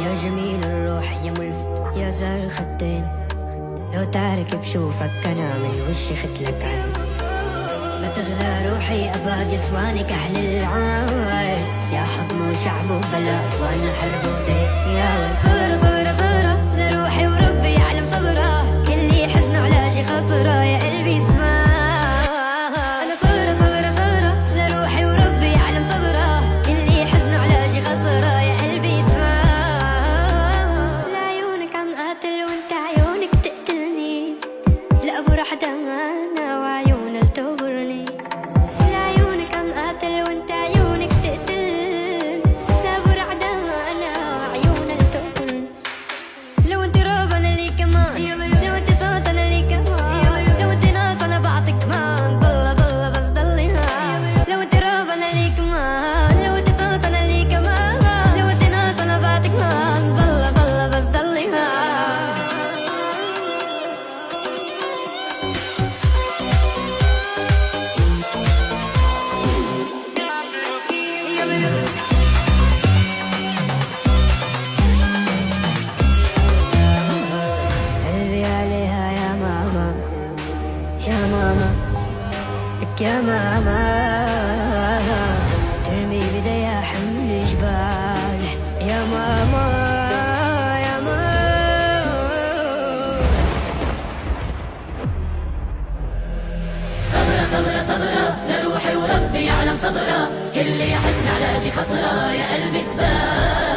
يا جميل الروح يا ملفت يا زار الخدين، لو تعرك بشوفك أنا من وشي ختلك عين. ما تغلى روحي أباد يسواني كحل العاي، يا حضن وشعب وبلاء وأنا حرب ودين. يا صبرة صبرة صبرة لروحي وربي يعلم صبرة، كل حزن علاجي خسرة يا قلبي اسمع. أنا صبرة صبرة صبرة لروحي وربي يعلم صبرة، كل حزن علاجي خسرة يا قلبي اسمع. لعيونك عم قاتل وانت عيونك تقتلني، لأبو راح أنا وعيونك تغرني. لعيونك عم قاتل وانت عيونك تقتلني، لأبو راح أنا وعيونك تغرني. لو انت راب أنا لي كمان، لو انت صوت أنا لي كمان، لو انت ناس أنا بعطيك كمان. بالله بالله بس ضلي هان. لو انت راب أنا لي كمان، لو انت صوت أنا لي كمان، لو انت ناس أنا بعطيك كمان. بالله بالله بس ضلي هان. قلبي عليها يا ماما يا ماما لك يا ماما، ترمي بديها حمل جبال يا ماما يا ماما. صبرة صبرة صبرة لروحي وربي يعلم صبرة، كل حزن علاجي خسرة يا قلبي سبات.